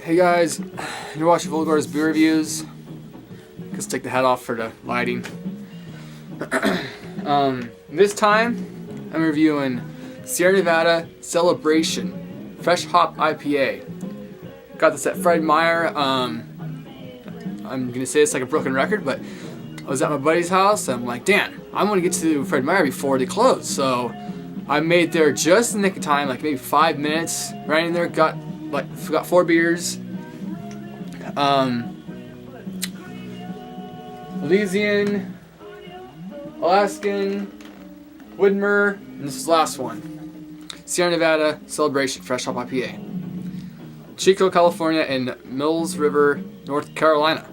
Hey guys, you're watching Volgar's beer reviews. Let's take the hat off for the lighting. This time, I'm reviewing Sierra Nevada Celebration Fresh Hop IPA. Got this at Fred Meyer. I'm gonna say it's like a broken record, but I was at my buddy's house. And I'm like, damn, I want to get to Fred Meyer before they close. So I made there just in the nick of time, like maybe 5 minutes. Right in there, got 4 beers. Elysian, Alaskan, Widmer, and this is the last one. Sierra Nevada Celebration Fresh Hop IPA. Chico, California, and Mills River, North Carolina.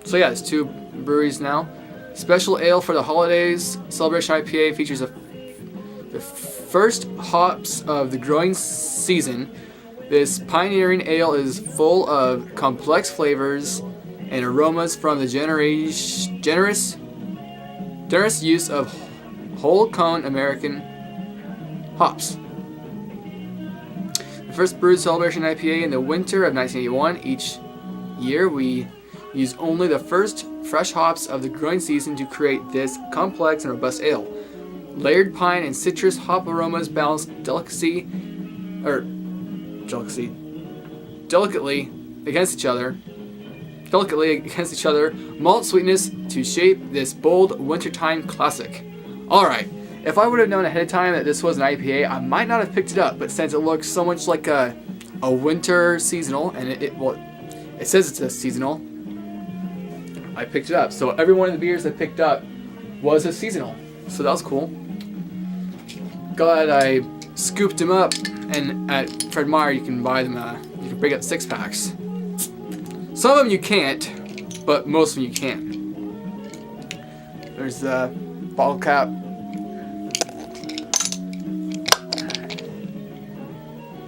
So yeah, there's 2 breweries now. Special ale for the holidays. Celebration IPA features the first hops of the growing season. This pioneering ale is full of complex flavors and aromas from the generous use of whole cone American hops. The first brewed Celebration IPA in the winter of 1981. Each year we use only the first fresh hops of the growing season to create this complex and robust ale. Layered pine and citrus hop aromas balance delicately against each other. Malt sweetness to shape this bold wintertime classic. Alright, if I would have known ahead of time that this was an IPA, I might not have picked it up, but since it looks so much like a winter seasonal, and it says it's a seasonal, I picked it up. So every one of the beers I picked up was a seasonal. So that was cool. Glad I scooped them up, and at Fred Meyer you can buy them, you can pick up 6-packs. Some of them you can't, but most of them you can. There's the bottle cap.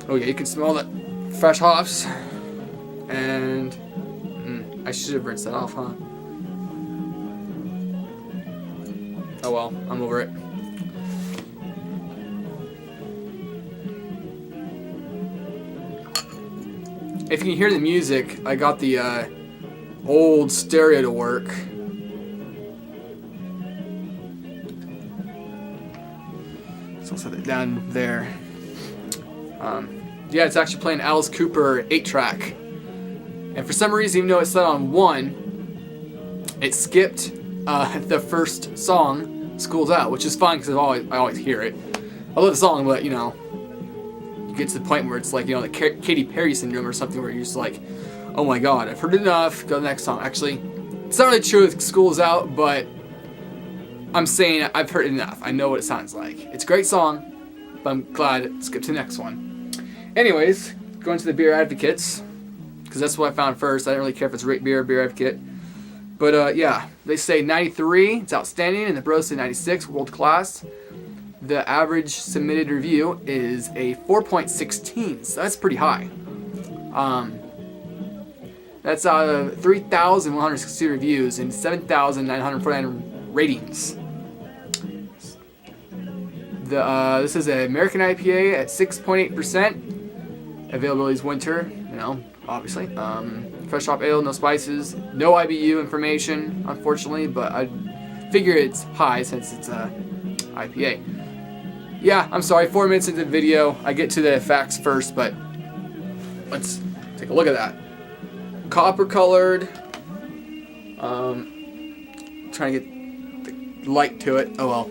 Oh yeah, you can smell the fresh hops. And I should have rinsed that off, huh? Oh well, I'm over it. If you can hear the music, I got the old stereo to work. So I'll set it down there. Yeah, it's actually playing Alice Cooper 8-track. And for some reason, even though it's set on 1, it skipped the first song, School's Out, which is fine because I always hear it. I love the song, but you know, you get to the point where it's like, you know, the Katy Perry syndrome or something where you're just like, oh my god, I've heard it enough, go to the next song. Actually, it's not really true with School's Out, but I'm saying I've heard it enough. I know what it sounds like. It's a great song, but I'm glad it skipped to the next one. Anyways, going to the Beer Advocates, because that's what I found first. I didn't really care if it's Rate Beer or Beer Advocate. But yeah, they say 93, it's outstanding, and the Bros say 96, world class. The average submitted review is a 4.16, so that's pretty high. That's out of 3,160 reviews and 7,949 ratings. This is an American IPA at 6.8%. Availability is winter, you know, obviously. Fresh hop ale, no spices, no IBU information, unfortunately, but I figure it's high since it's a IPA. Yeah, I'm sorry, 4 minutes into the video, I get to the facts first, but let's take a look at that. Copper colored, trying to get the light to it. Oh well,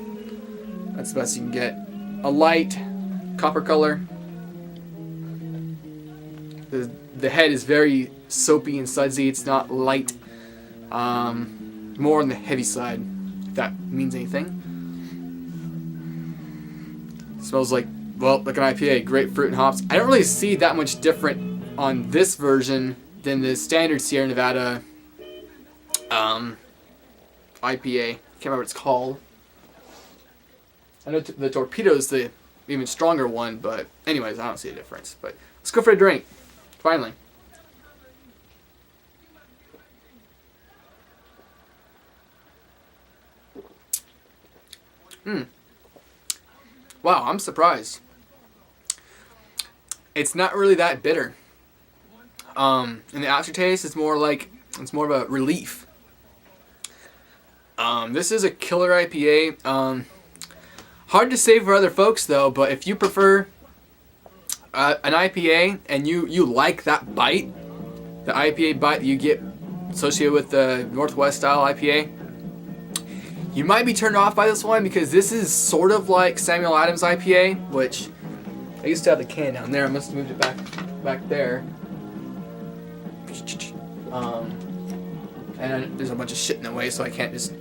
that's the best you can get. A light copper color. The head is very soapy and sudsy. It's not light. More on the heavy side, if that means anything. Smells like, well, like an IPA. Grapefruit and hops. I don't really see that much different on this version than the standard Sierra Nevada IPA. I can't remember what it's called. I know the Torpedo is the even stronger one, but anyways, I don't see a difference. But let's go for a drink. Finally. Wow, I'm surprised. It's not really that bitter. And the aftertaste is more like, it's more of a relief. This is a killer IPA. Hard to say for other folks though, but if you prefer an IPA and you like that bite, the IPA bite that you get associated with the Northwest style IPA, you might be turned off by this one because this is sort of like Samuel Adams IPA, which I used to have the can down there. I must have moved it back there. And there's a bunch of shit in the way, so I can't just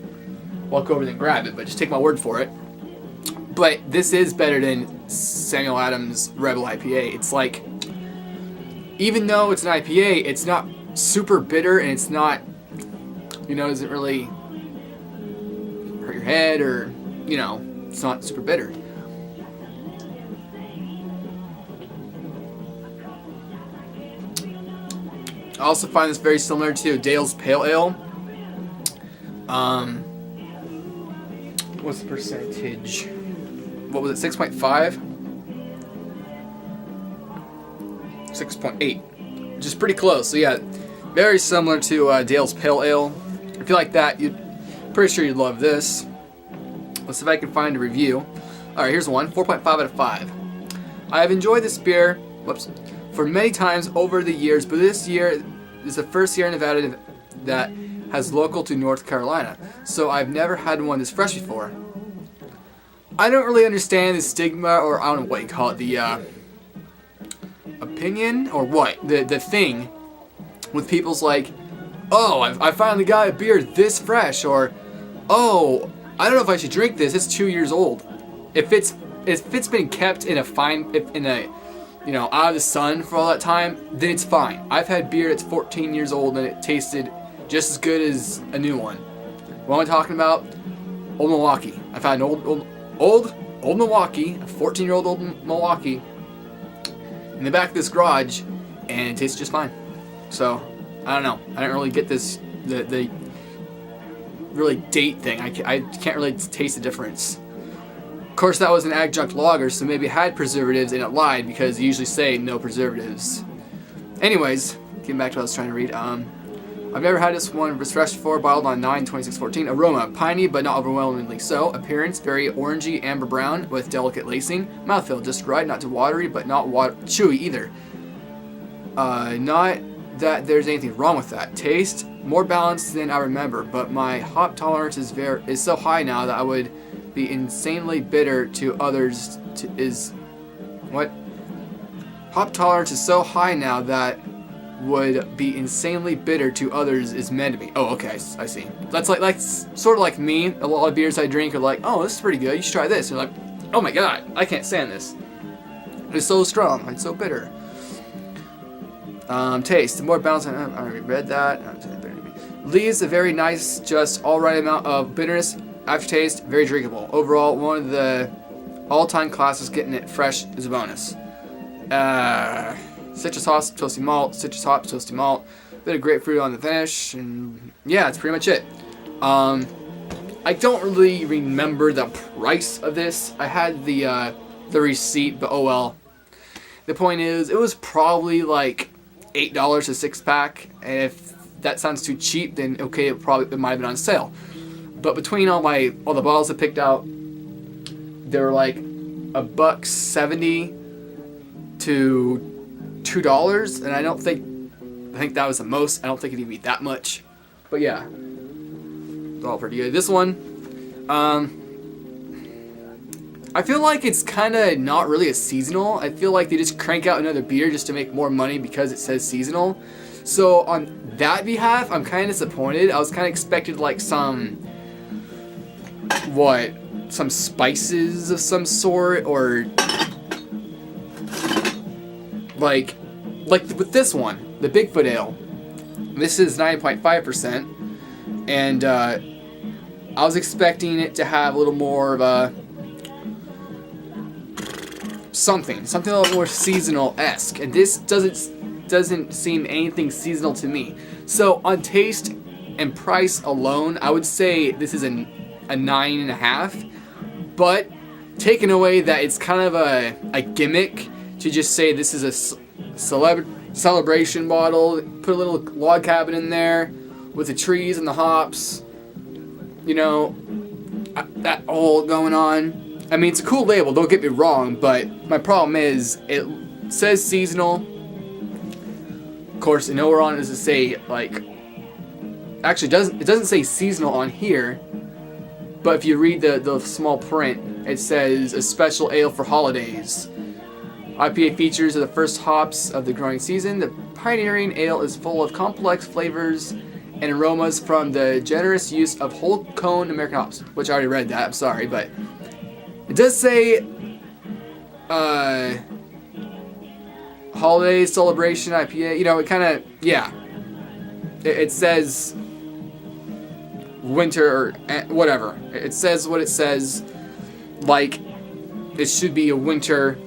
walk over and grab it, but just take my word for it. But this is better than Samuel Adams Rebel IPA. It's like, even though it's an IPA, it's not super bitter, and it's not, doesn't really hurt your head, or, it's not super bitter. I also find this very similar to Dale's Pale Ale. What's the percentage? What was it, 6.5? 6.8, which is pretty close. So yeah, very similar to Dale's Pale Ale. If you like that, pretty sure you'd love this. Let's see if I can find a review. Alright, here's one, 4.5 out of 5. I have enjoyed this beer, for many times over the years, but this year is the first year in Nevada that has local to North Carolina, so I've never had one this fresh before. I don't really understand the stigma, or I don't know what you call it, the opinion, or what, the thing with people's like, oh, I finally got a beer this fresh, or oh, I don't know if I should drink this, it's 2 years old. If it's been kept in out of the sun for all that time, then it's fine. I've had beer that's 14 years old and it tasted just as good as a new one. What am I talking about? Old Milwaukee. I've had an old Milwaukee, a 14-year-old old Milwaukee, in the back of this garage, and it tastes just fine. So, I don't know. I don't really get this, the really date thing. I can't really taste the difference. Of course, that was an adjunct lager, so maybe it had preservatives and it lied because they usually say no preservatives. Anyways, getting back to what I was trying to read. I've never had this one fresh before, bottled on 9/26/14. Aroma, piney but not overwhelmingly so. Appearance, very orangey, amber brown with delicate lacing. Mouthfeel, just right, not too watery, but not chewy either. Not that there's anything wrong with that. Taste, more balanced than I remember, but my hop tolerance is so high now that I would be insanely bitter to others. Hop tolerance is so high now that would be insanely bitter to others is meant to be. Oh, okay, I see. That's like sort of like me. A lot of beers I drink are like, oh, this is pretty good. You should try this. And you're like, oh my god, I can't stand this. It's so strong. It's so bitter. Taste, more balanced. I already read that. Leaves a very nice, just all right amount of bitterness. Aftertaste, very drinkable. Overall, one of the all-time classics. Getting it fresh is a bonus. Citrus hops, toasty malt, citrus hops, toasty malt, bit of grapefruit on the finish, and yeah, that's pretty much it. I don't really remember the price of this. I had the receipt, but oh well. The point is, it was probably like $8 a 6-pack, and if that sounds too cheap, then okay, it might have been on sale. But between all the bottles I picked out, they were like $1.70 to $2, and I think that was the most. I don't think it'd even be that much, but yeah, it's all pretty good. This one, I feel like it's kind of not really a seasonal. I feel like they just crank out another beer just to make more money because it says seasonal. So on that behalf, I'm kind of disappointed. I was kind of expected like some spices of some sort, or like with this one, the Bigfoot Ale. This is 9.5%, and I was expecting it to have a little more of a something a little more seasonal-esque, and this doesn't seem anything seasonal to me. So on taste and price alone, I would say this is a 9.5, but taking away that it's kind of a gimmick to just say this is a celebration bottle. Put a little log cabin in there with the trees and the hops. You know, that all going on. I mean, it's a cool label, don't get me wrong, but my problem is it says seasonal. Of course, nowhere on it does it say, like, actually it doesn't say seasonal on here, but if you read the small print, it says a special ale for holidays. IPA features are the first hops of the growing season. The pioneering ale is full of complex flavors and aromas from the generous use of whole cone American hops, which I already read that, I'm sorry, but it does say holiday celebration IPA. You know, it kind of, yeah. It says winter or whatever. It says what it says, like it should be a winter.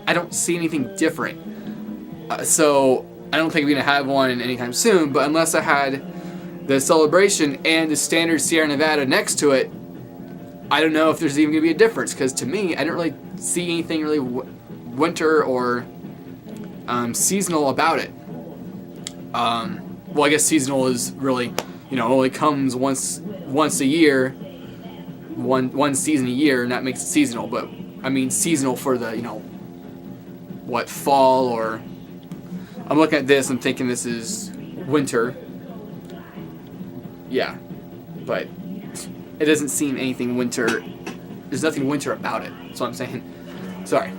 I don't see anything different. So I don't think we're going to have one anytime soon, but unless I had the celebration and the standard Sierra Nevada next to it, I don't know if there's even going to be a difference, because to me, I don't really see anything really winter or seasonal about it. Well, I guess seasonal is really, you know, only comes once a year, one season a year, and that makes it seasonal. But I mean seasonal for the, you know, what, fall, or I'm looking at this, I'm thinking this is winter. Yeah, but it doesn't seem anything winter. There's nothing winter about it. That's what I'm saying. Sorry.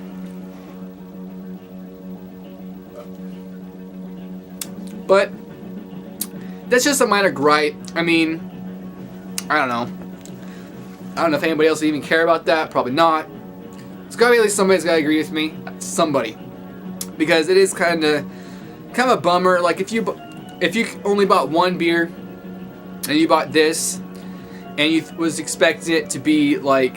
But that's just a minor gripe. I mean, I don't know. I don't know if anybody else would even care about that. Probably not. It's gotta be at least somebody's gotta agree with me. Somebody, because it is kind of a bummer. Like if you only bought one beer and you bought this, and you was expecting it to be like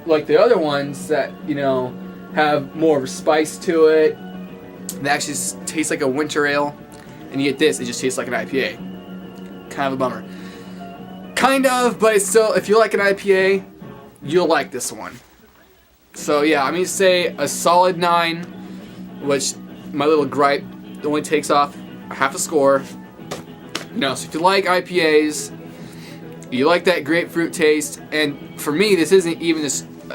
the other ones that, you know, have more of a spice to it, that actually tastes like a winter ale, and you get this, it just tastes like an IPA. Kind of a bummer. Kind of, but it's still, if you like an IPA, you'll like this one. So yeah, I'm going to say a solid 9, which my little gripe only takes off half a score. You know, so if you like IPAs, you like that grapefruit taste, and for me, this isn't even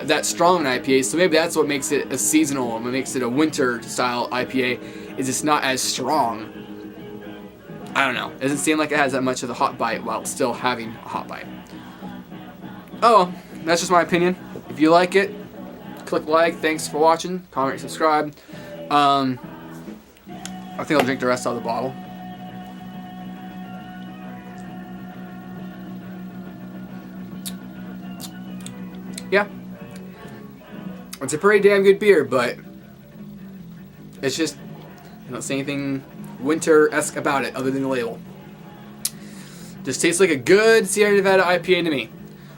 that strong an IPA, so maybe that's what makes it a seasonal, what makes it a winter style IPA, is it's not as strong. I don't know. It doesn't seem like it has that much of a hot bite while still having a hot bite. Oh well, that's just my opinion. If you like it, click like. Thanks for watching. Comment, subscribe. I think I'll drink the rest out of the bottle. Yeah. It's a pretty damn good beer, but it's just, I don't see anything winter-esque about it other than the label. Just tastes like a good Sierra Nevada IPA to me.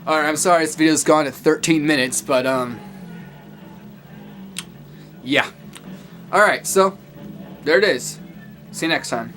Alright, I'm sorry this video's gone at 13 minutes, but yeah. Alright, so there it is. See you next time.